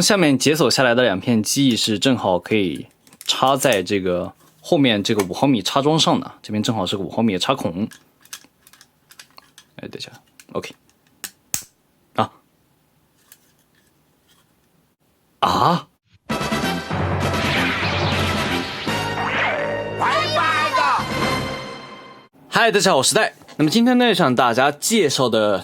下面解锁下来的2片机翼是正好可以插在这个后面这个5毫米插桩上的，这边正好是个5毫米的插孔。哎，等一下 ，OK。啊！嗨，大家好，我是时代。那么今天呢，向大家介绍的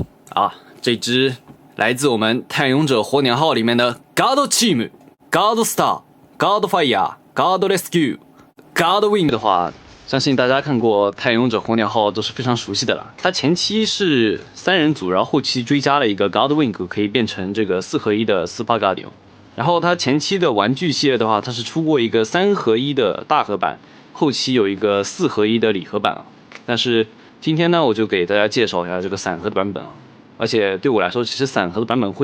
这只来自我们太阳勇者火鸟号里面的 God Team、God Star、God Fire、God Rescue、God Wing 的话，相信大家看过太阳勇者火鸟号都是非常熟悉的了。它前期是3人组，然后后期追加了一个 God Wing， 可以变成这个4合1的Super Guardian。然后它前期的玩具系列的话，它是出过一个3合1的大盒版，后期有一个4合1的礼盒版。但是今天呢，我就给大家介绍一下这个散盒的版本。而且对我来说，其实散盒的版本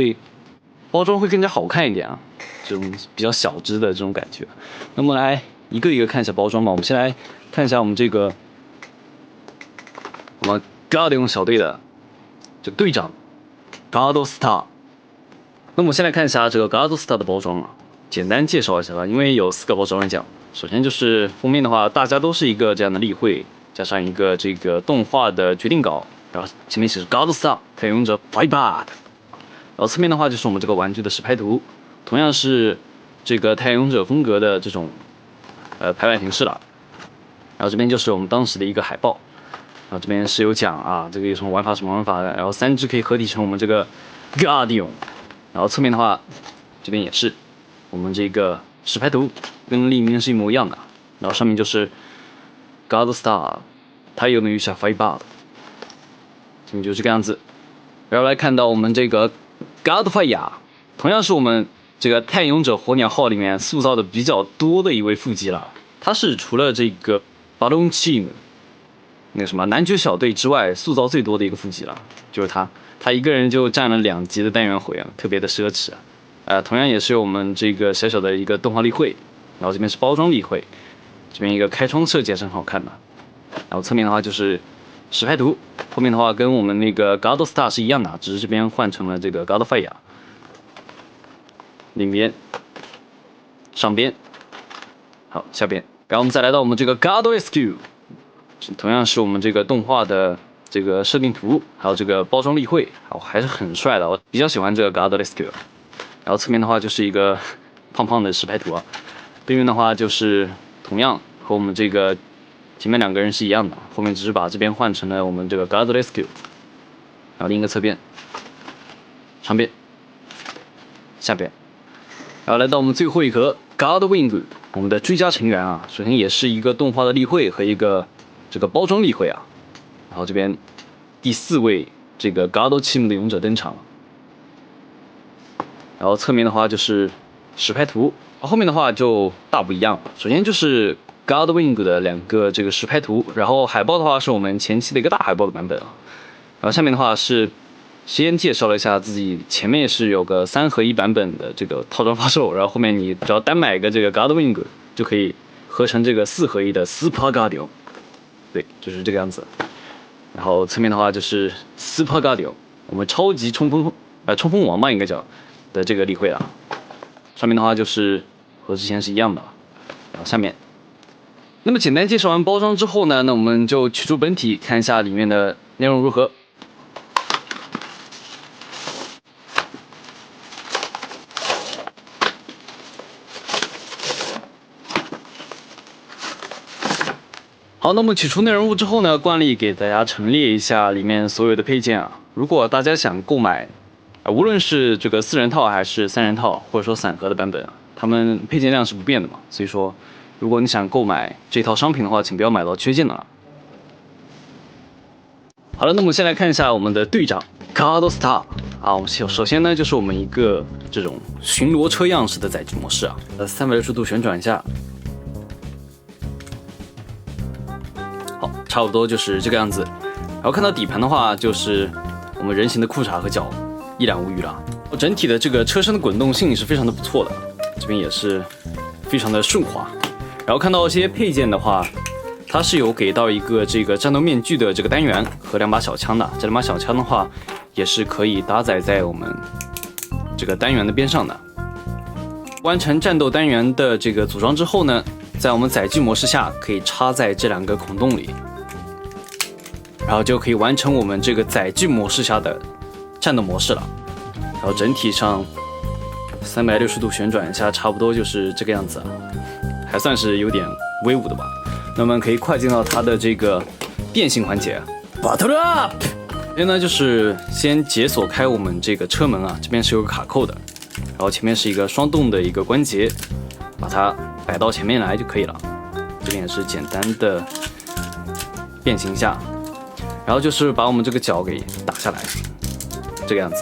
包装会更加好看一点啊，这种比较小只的这种感觉。那么来一个一个看一下包装吧。我们先来看一下我们Guardian 小队的这个队长 God Star。那么我先来看一下这个 God Star 的包装啊，简单介绍一下吧，因为有4个包装来讲。首先就是封面的话，大家都是一个这样的例会，加上一个这个动画的决定稿，然后前面写着 God Star 太阳勇者 Fight Bad。然后侧面的话就是我们这个玩具的实拍图，同样是这个太阳勇者风格的这种排版形式了。然后这边就是我们当时的一个海报，然后这边是有讲啊，这个有什么玩法的，然后3只可以合体成我们这个 Guardian。然后侧面的话，这边也是我们这个实拍图，跟另一面是一模一样的。然后上面就是 God Star 太阳勇者 Fight Bad， 这边就是这个样子。然后来看到我们这个 God Fire， 同样是我们这个太阳勇者火鸟号里面塑造的比较多的一位副机了。他是除了这个 Balloon Team 那个什么男爵小队之外，塑造最多的一个副机了，就是他一个人就占了2级的单元回啊，特别的奢侈啊。同样也是有我们这个小小的一个动画例会，然后这边是包装例会，这边一个开窗设计也是很好看的。然后侧面的话就是实拍图，后面的话跟我们那个 God Star 是一样的，只是这边换成了这个 God Fire。里面、上边，好，下边，然后我们再来到我们这个 God Rescue， 同样是我们这个动画的这个设定图，还有这个包装例会，还是很帅的，我比较喜欢这个 God Rescue。然后侧面的话就是一个胖胖的实拍图啊，对面的话就是同样和我们这个前面2个人是一样的，后面只是把这边换成了我们这个 God Rescue。然后另一个侧边、上边、下边。然后来到我们最后一盒 God Wing， 我们的追加成员啊，首先也是一个动画的例会和一个这个包装例会啊。然后这边第4位这个 God Team 的勇者登场了。然后侧面的话就是实拍图，后面的话就大不一样。首先就是 God Wing 的2个这个实拍图，然后海报的话是我们前期的一个大海报的版本啊。然后下面的话是先介绍了一下自己，前面是有个3合1版本的这个套装发售，然后后面你只要单买一个这个 God Wing 就可以合成这个4合1的 Super Guardian， 对，就是这个样子。然后侧面的话就是 Super Guardian， 我们超级冲锋王嘛应该叫的这个例会了。上面的话就是和之前是一样的，然后下面。那么简单介绍完包装之后呢，那我们就取出本体看一下里面的内容如何。好，那么取出内容物之后呢，惯例给大家陈列一下里面所有的配件啊。如果大家想购买无论是这个4人套还是3人套，或者说散盒的版本啊，它们配件量是不变的嘛。所以说，如果你想购买这套商品的话，请不要买到缺件的了。好了，那么先来看一下我们的队长 God Star 啊。我们首先呢就是我们一个这种巡逻车样式的载具模式啊，360度旋转一下。好，差不多就是这个样子。然后看到底盘的话，就是我们人形的裤衩和脚，一览无余了。整体的这个车身的滚动性是非常的不错的，这边也是非常的顺滑。然后看到一些配件的话，它是有给到一个这个战斗面具的这个单元和2把小枪的。这2把小枪的话，也是可以搭载在我们这个单元的边上的。完成战斗单元的这个组装之后呢，在我们载具模式下可以插在这2个孔洞里，然后就可以完成我们这个载具模式下的战斗模式了。然后整体上360度旋转一下，差不多就是这个样子啊，还算是有点威武的吧。那么可以快进到它的这个变形环节 ，Battle Up。这边呢就是先解锁开我们这个车门啊，这边是有个卡扣的，然后前面是一个双动的一个关节，把它摆到前面来就可以了。这边也是简单的变形一下，然后就是把我们这个脚给打下来，这个样子。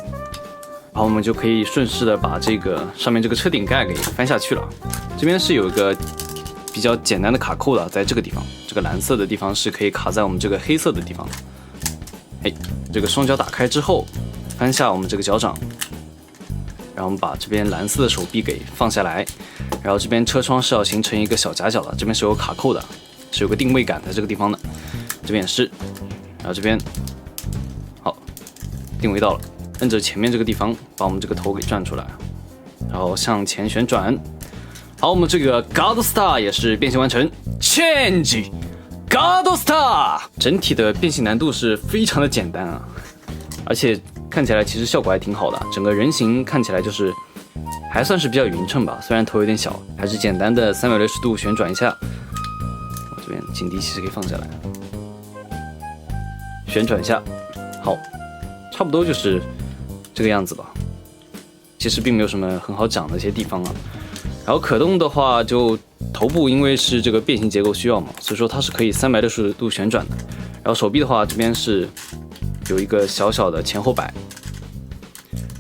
然后我们就可以顺势的把这个上面这个车顶盖给翻下去了。这边是有一个比较简单的卡扣的，在这个地方，这个蓝色的地方是可以卡在我们这个黑色的地方。这个双脚打开之后，翻下我们这个脚掌，然后我们把这边蓝色的手臂给放下来，然后这边车窗是要形成一个小夹角的，这边是有卡扣的，是有个定位杆在这个地方的，这边也是，然后这边好定位到了。摁着前面这个地方，把我们这个头给转出来，然后向前旋转。好，我们这个 God Star 也是变形完成 ，Change God Star。整体的变形难度是非常的简单啊，而且看起来其实效果还挺好的，整个人形看起来就是还算是比较匀称吧，虽然头有点小，还是简单的360度旋转一下。我这边警笛其实可以放下来，旋转一下，好，差不多就是这个样子吧，其实并没有什么很好讲的一些地方啊。然后可动的话，就头部因为是这个变形结构需要嘛，所以说它是可以360度旋转的。然后手臂的话，这边是有一个小小的前后摆。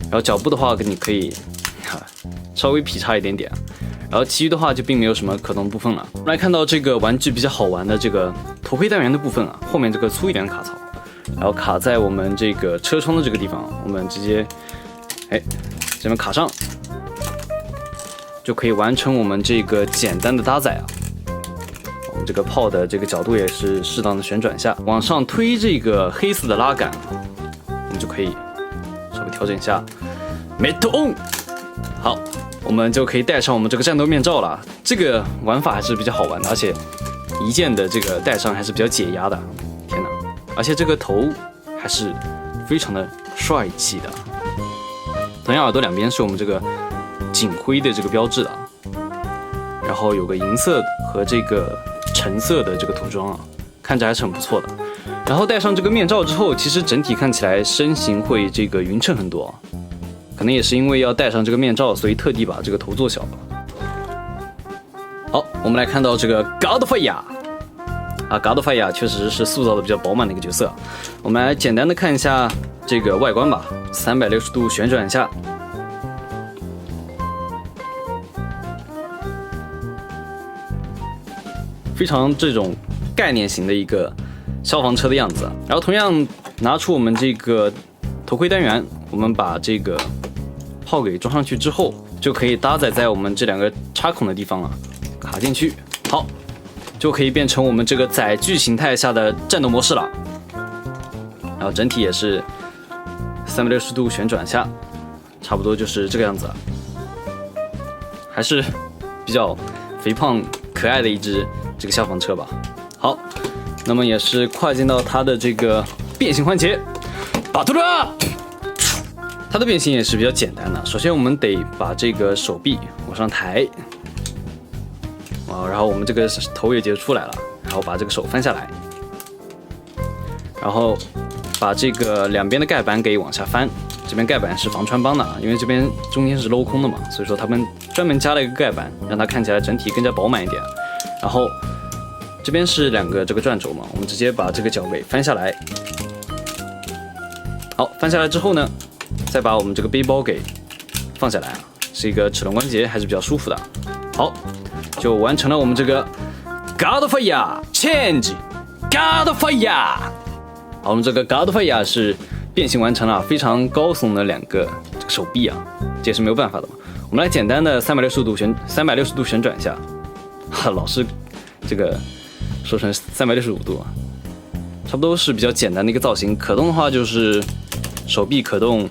然后脚部的话，你可以稍微劈叉一点点。然后其余的话就并没有什么可动部分了。我们来看到这个玩具比较好玩的这个头盔单元的部分啊，后面这个粗一点的卡槽。然后卡在我们这个车窗的这个地方，我们直接，这边卡上，就可以完成我们这个简单的搭载啊。我们这个炮的这个角度也是适当的旋转一下，往上推这个黑色的拉杆，我们就可以稍微调整一下 ，Metal On。好，我们就可以戴上我们这个战斗面罩了。这个玩法还是比较好玩的，而且一键的这个戴上还是比较解压的。天哪！而且这个头还是非常的帅气的，同样耳朵两边是我们这个警徽的这个标志的，然后有个银色和这个橙色的这个涂装啊，看着还是很不错的。然后戴上这个面罩之后，其实整体看起来身形会这个匀称很多，可能也是因为要戴上这个面罩，所以特地把这个头做小了。好，我们来看到这个 Godfire。Godfire 确实是塑造的比较饱满的一个角色。我们来简单的看一下这个外观吧，360度旋转一下，非常这种概念型的一个消防车的样子。然后同样拿出我们这个头盔单元，我们把这个炮给装上去之后，就可以搭载在我们这两个插孔的地方啊，卡进去。好。就可以变成我们这个载具形态下的战斗模式了。然后整体也是360度旋转下，差不多就是这个样子，还是比较肥胖可爱的一只这个消防车吧。好，那么也是快进到它的这个变形环节，Battle Up！它的变形也是比较简单的。首先我们得把这个手臂往上抬。然后我们这个头也就出来了，然后把这个手翻下来，然后把这个两边的盖板给往下翻。这边盖板是防穿帮的，因为这边中间是镂空的嘛，所以说他们专门加了一个盖板，让它看起来整体更加饱满一点。然后这边是两个这个转轴嘛，我们直接把这个脚给翻下来。好，翻下来之后呢，再把我们这个背包给放下来啊，是一个齿轮关节，还是比较舒服的。好。就完成了我们这个 Godfire Change Godfire。好，我们这个 Godfire 是变形完成了，非常高耸的两个这个手臂啊，这也是没有办法的嘛。我们来简单的360度旋转一下，老是这个说成365度啊，差不多是比较简单的一个造型。可动的话就是手臂可动，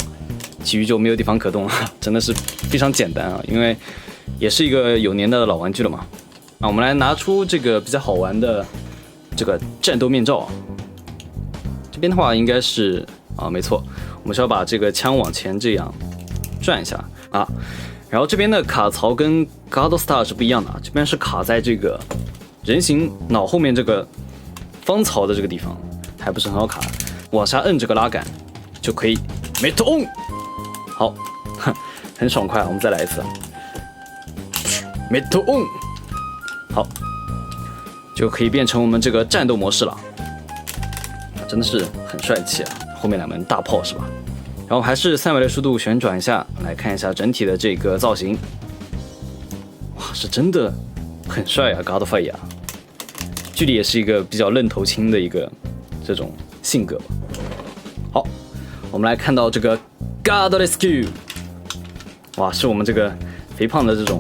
其余就没有地方可动了，真的是非常简单啊，因为也是一个有年代的老玩具了嘛。我们来拿出这个比较好玩的这个战斗面罩。这边的话应该是没错，我们是要把这个枪往前这样转一下啊。然后这边的卡槽跟 God Star 是不一样的啊，这边是卡在这个人形脑后面这个方槽的这个地方，还不是很好卡。往下摁这个拉杆就可以 Metal On。好，很爽快啊！我们再来一次 Metal On。好，就可以变成我们这个战斗模式了。真的是很帅气啊！后面2门大炮是吧？然后还是360度旋转一下，来看一下整体的这个造型。哇，是真的很帅啊 ！Godfire， 距离也是一个比较愣头青的一个这种性格。好，我们来看到这个 God Rescue， 哇，是我们这个肥胖的这种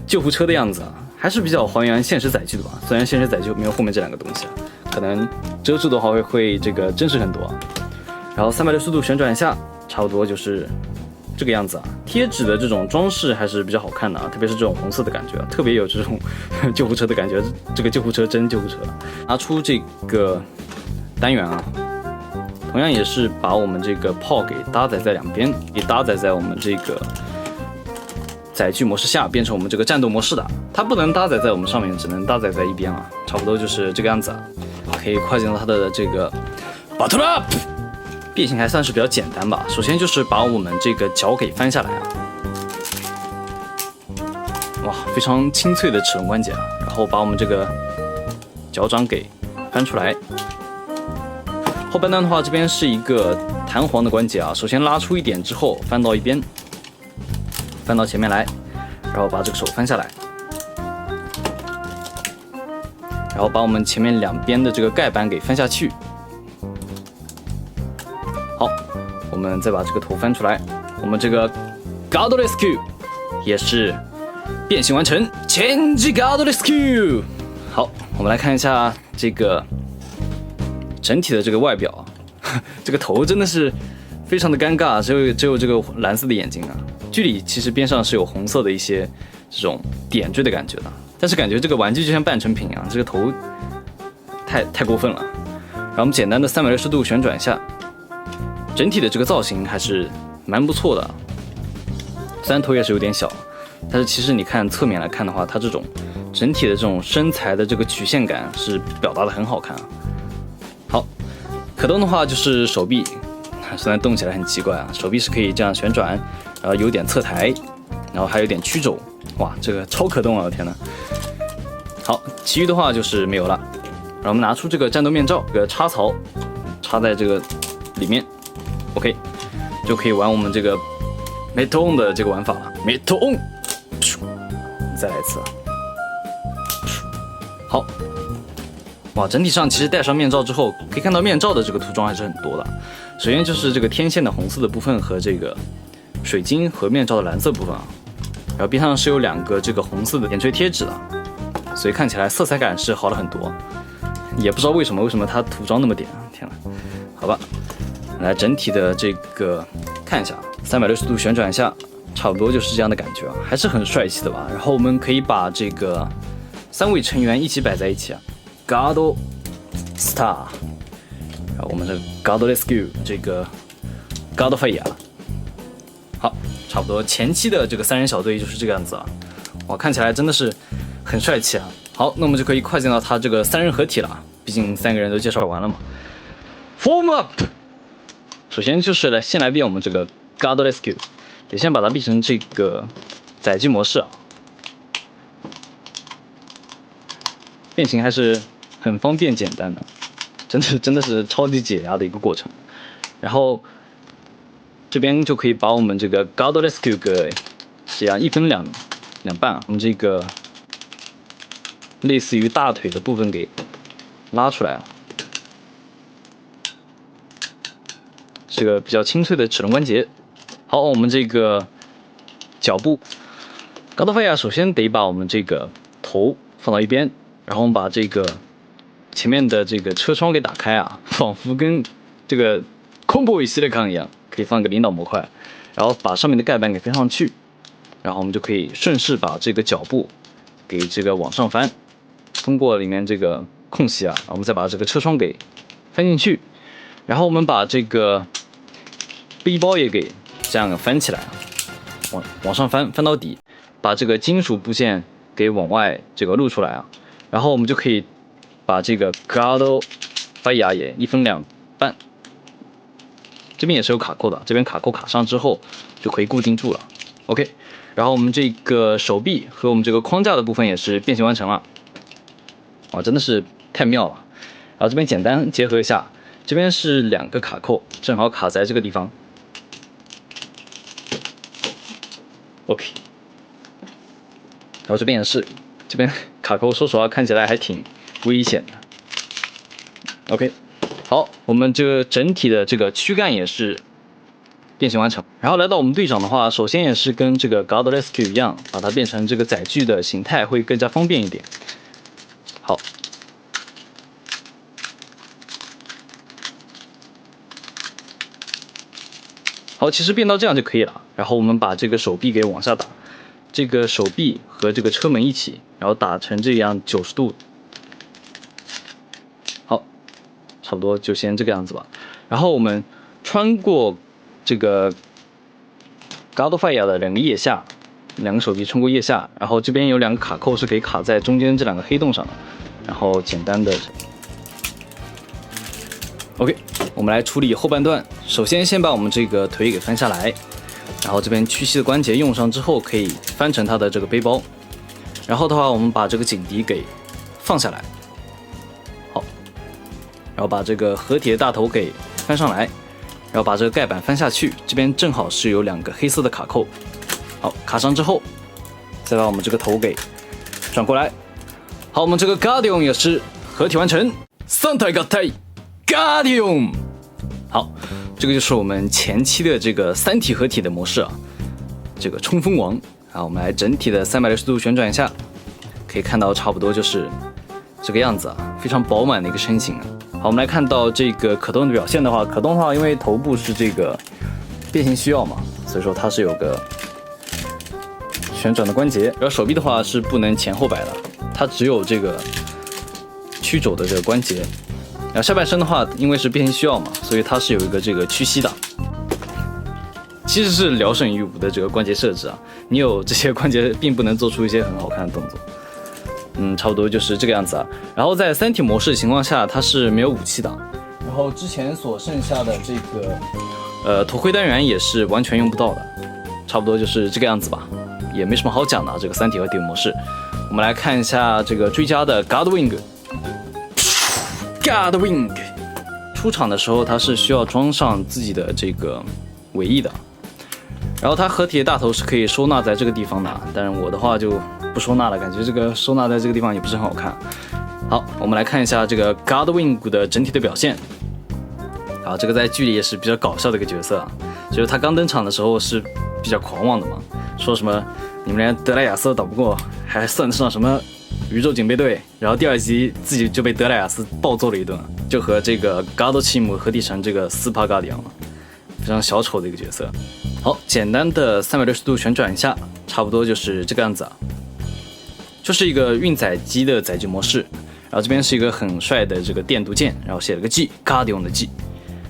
救护车的样子啊，还是比较还原现实载具的吧？虽然现实载具没有后面这2个东西啊，可能遮住的话会这个真实很多啊。然后360度旋转一下，差不多就是这个样子啊。贴纸的这种装饰还是比较好看的啊，特别是这种红色的感觉啊，特别有这种救护车的感觉。这个救护车真救护车。拿出这个单元啊，同样也是把我们这个炮给搭载在2边，也搭载在我们这个载具模式下，变成我们这个战斗模式的。它不能搭载在我们上面，只能搭载在一边啊，差不多就是这个样子啊。可以快进到它的这个 Battle Up。变形还算是比较简单吧。首先就是把我们这个脚给翻下来啊，哇，非常清脆的齿轮关节啊。然后把我们这个脚掌给翻出来。后半段的话，这边是一个弹簧的关节啊。首先拉出一点之后，翻到一边，翻到前面来，然后把这个手翻下来，然后把我们前面2边的这个盖板给翻下去。好，我们再把这个头翻出来，我们这个 God Rescue 也是变形完成，前击 God Rescue。好，我们来看一下这个整体的这个外表，这个头真的是非常的尴尬，只有这个蓝色的眼睛啊。距离其实边上是有红色的一些这种点缀的感觉的，但是感觉这个玩具就像半成品一样，这个头太过分了。然后我们简单的360度旋转一下。整体的这个造型还是蛮不错的，虽然头也是有点小，但是其实你看侧面来看的话，它这种整体的这种身材的这个曲线感是表达的很好看啊。好，可动的话就是手臂，虽然动起来很奇怪啊，手臂是可以这样旋转，然后有点侧抬，然后还有点曲肘，哇，这个超可动啊！我天哪！好，其余的话就是没有了。然后我们拿出这个战斗面罩，这个插槽插在这个里面。OK， 就可以玩我们这个 Metal On 的这个玩法了。Metal On， 再来一次。好，哇，整体上其实戴上面罩之后，可以看到面罩的这个涂装还是很多的。首先就是这个天线的红色的部分和这个水晶和面罩的蓝色部分啊，然后边上是有2个这个红色的点缀贴纸的，所以看起来色彩感是好了很多。也不知道为什么它涂装那么点啊，天哪！好吧。来整体的这个看一下，360度旋转一下，差不多就是这样的感觉啊，还是很帅气的吧。然后我们可以把这个3位成员一起摆在一起啊 ，God Star， 然后我们的 God Rescue 这个 Godfire， 好，差不多前期的这个3人小队就是这个样子啊，哇，看起来真的是很帅气啊。好，那我们就可以快进到它这个3人合体了，毕竟3个人都介绍完了嘛。Form Up。首先就是先来变我们这个 God Rescue， 得先把它变成这个载具模式啊。变形还是很方便简单的，真的是超级解压的一个过程。然后这边就可以把我们这个 God Rescue 给这样1分2半啊，我们这个类似于大腿的部分给拉出来啊。是个比较清脆的齿轮关节。好，我们这个脚部 ，Godfire 首先得把我们这个头放到一边，然后我们把这个前面的这个车窗给打开啊，仿佛跟这个空波与系列康一样，可以放个领导模块，然后把上面的盖板给飞上去，然后我们就可以顺势把这个脚部给这个往上翻，通过里面这个空隙啊，我们再把这个车窗给翻进去，然后我们把这个背包也给这样翻起来，往上翻到底，把这个金属部件给往外这个露出来啊，然后我们就可以把这个 Gado Fire 也一分两半，这边也是有卡扣的，这边卡扣卡上之后就可以固定住了。OK， 然后我们这个手臂和我们这个框架的部分也是变形完成了，哇，真的是太妙了。然后这边简单结合一下，这边是2个卡扣，正好卡在这个地方。OK， 然后这边也是，这边卡扣说实话看起来还挺危险的。OK， 好，我们这个整体的这个躯干也是变形完成。然后来到我们队长的话，首先也是跟这个 God Rescue 一样，把它变成这个载具的形态会更加方便一点。好，好，其实变到这样就可以了。然后我们把这个手臂给往下打，这个手臂和这个车门一起，然后打成这样90度。好，差不多就先这个样子吧。然后我们穿过这个 Godfire 的2个腋下，2个手臂穿过腋下，然后这边有2个卡扣是可以卡在中间这2个黑洞上的。然后简单的 ，OK， 我们来处理后半段。首先把我们这个腿给翻下来，然后这边屈膝的关节用上之后，可以翻成它的这个背包。然后的话，我们把这个颈笛给放下来，好，然后把这个合体的大头给翻上来，然后把这个盖板翻下去，这边正好是有2个黑色的卡扣，好，卡上之后，再把我们这个头给转过来。好，我们这个 Guardian 也是合体完成，3体合体 Guardian。好，这个就是我们前期的这个3体合体的模式啊，这个冲锋王。好，我们来整体的360度旋转一下，可以看到差不多就是这个样子啊，非常饱满的一个身形啊。好，我们来看到这个可动的表现的话，可动的话，因为头部是这个变形需要嘛，所以说它是有个旋转的关节，然后手臂的话是不能前后摆的，它只有这个曲肘的这个关节。然后下半身的话，因为是变形需要嘛，所以它是有一个这个屈膝的，其实是聊胜于无的这个关节设置啊。你有这些关节，并不能做出一些很好看的动作。差不多就是这个样子啊。然后在3体模式的情况下，它是没有武器的。然后之前所剩下的这个头盔单元也是完全用不到的，差不多就是这个样子吧，也没什么好讲的这个3体合体模式。我们来看一下这个追加的 Godwing。出场的时候，它是需要装上自己的这个尾翼的。然后它合体的大头是可以收纳在这个地方的，但是我的话就不收纳了，感觉这个收纳在这个地方也不是很好看。好，我们来看一下这个 Godwing 的整体的表现。好，这个在剧里也是比较搞笑的一个角色啊，就是他刚登场的时候是比较狂妄的嘛，说什么你们连德莱雅斯都打不过，还算得上什么宇宙警备队？然后第2集自己就被德莱雅斯暴揍了一顿，就和这个 God 奇姆合体成这个斯帕加迪昂了，非常小丑的一个角色。好，简单的360度旋转一下，差不多就是这个样子啊，就是一个运载机的载具模式。然后这边是一个很帅的这个电镀件，然后写了个 G， Guardian 的 G。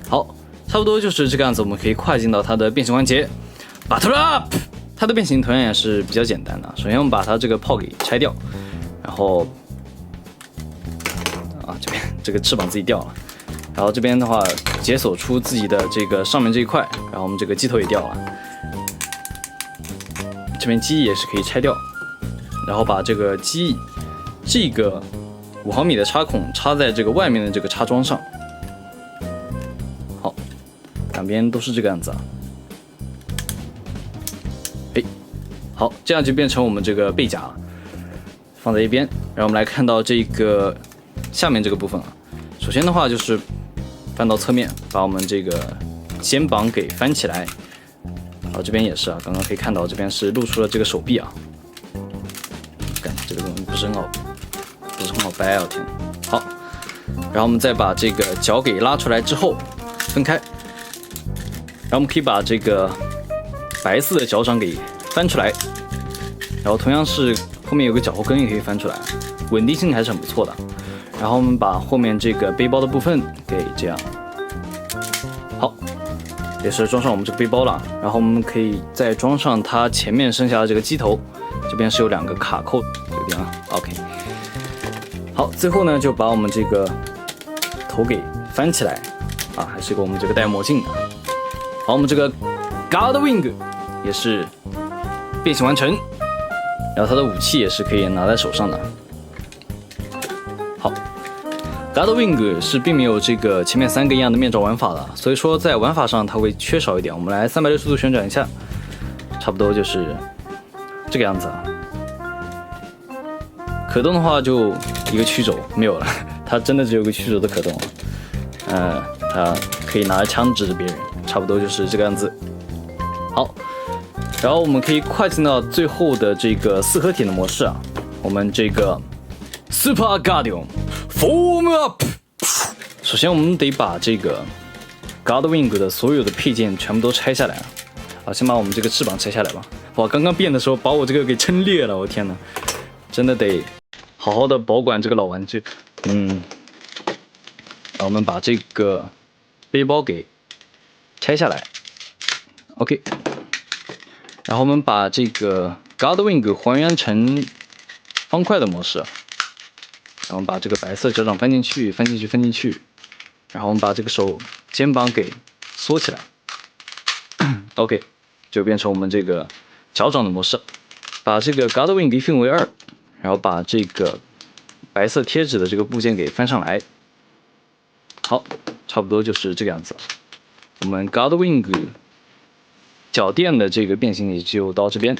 好，差不多就是这个样子，我们可以跨进到它的变形环节 ，Battle Up。它的变形同样也是比较简单的。首先我们把它这个炮给拆掉，然后这边这个翅膀自己掉了，然后这边的话解锁出自己的这个上面这一块，然后我们这个机头也掉了，这边机翼也是可以拆掉，然后把这个机翼这个5毫米的插孔插在这个外面的这个插桩上。好，两边都是这个样子啊。好，这样就变成我们这个背甲了，放在一边。然后我们来看到这个下面这个部分啊，首先的话就是翻到侧面，把我们这个肩膀给翻起来。然后这边也是啊，刚刚可以看到这边是露出了这个手臂啊，感觉这个东西不是很好掰啊，天！好，然后我们再把这个脚给拉出来之后分开，然后我们可以把这个白色的脚掌给翻出来，然后同样是后面有个脚后跟也可以翻出来，稳定性还是很不错的。然后我们把后面这个背包的部分给这样，好，也是装上我们这个背包了。然后我们可以再装上它前面剩下的这个机头，这边是有2个卡扣这个地方 ，OK。好，最后呢就把我们这个头给翻起来啊，还是给我们这个戴墨镜的。好，我们这个 Guard Wing 也是变形完成，然后它的武器也是可以拿在手上的。好 ，Guard Wing 是并没有这个前面3个一样的面罩玩法的，所以说在玩法上它会缺少一点。我们来360度旋转一下，差不多就是这个样子啊。可动的话就一个曲轴没有了，它真的只有个曲轴的可动。它可以拿着枪指着别人，差不多就是这个样子。好，然后我们可以快进到最后的这个4合体的模式啊。我们这个 Super Guardian Form Up。首先我们得把这个 Guard Wing 的所有的配件全部都拆下来啊。好，先把我们这个翅膀拆下来吧。哇，刚刚变的时候把我这个给撑裂了，我天哪！真的得好好的保管这个老玩具。然后我们把这个背包给拆下来 ，OK。然后我们把这个 Guard Wing 还原成方块的模式，然后把这个白色脚掌翻进去，翻进去，翻进去。然后我们把这个手肩膀给缩起来，OK， 就变成我们这个脚掌的模式。把这个 Guard Wing 一分为2，然后把这个白色贴纸的这个部件给翻上来。好，差不多就是这个样子。我们 Guard Wing 脚垫的这个变形也就到这边，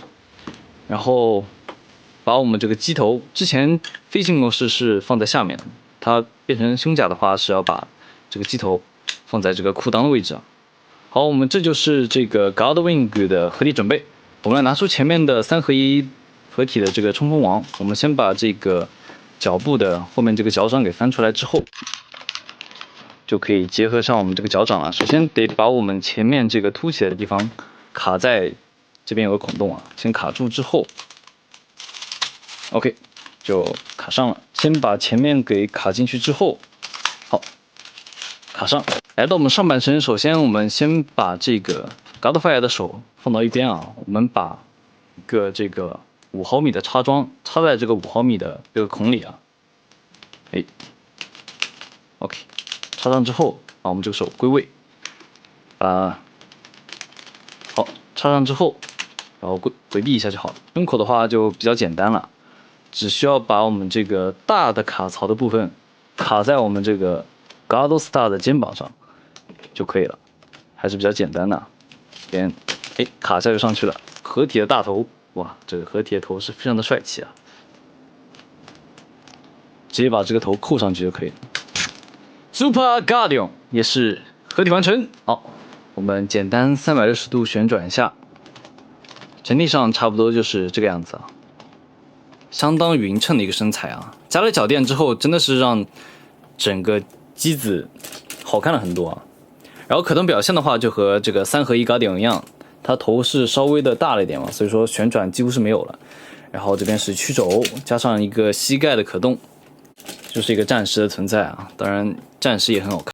然后把我们这个机头，之前飞行模式是放在下面，它变成胸甲的话是要把这个机头放在这个裤裆的位置啊。好，我们这就是这个 Guard Wing 的合体准备。我们来拿出前面的3合1合体的这个冲锋王，我们先把这个脚部的后面这个脚掌给翻出来之后，就可以结合上我们这个脚掌了。首先得把我们前面这个凸起来的地方卡在这边有个孔洞啊，先卡住之后 ，OK， 就卡上了。先把前面给卡进去之后，好，卡上。来到我们上半身，首先我们先把这个 Godfire 的手放到一边啊，我们把一个这个5毫米的插桩插在这个5毫米的这个孔里啊，OK， 插上之后，把我们这个手归位，好，插上之后，然后回避一下就好了。胸口的话就比较简单了，只需要把我们这个大的卡槽的部分卡在我们这个 Guard Star 的肩膀上就可以了，还是比较简单的。边卡下就上去了，合体的大头，哇，这个合体的头是非常的帅气啊！直接把这个头扣上去就可以了。Super Guardian 也是合体完成。好，我们简单360度旋转一下，整体上差不多就是这个样子啊，相当匀称的一个身材啊。加了脚垫之后，真的是让整个机子好看了很多啊。然后可动表现的话，就和这个3合1 Guardian 一样，它头是稍微的大了一点嘛，所以说旋转几乎是没有了。然后这边是曲轴，加上一个膝盖的可动，就是一个战士的存在啊。当然，战士也很好看。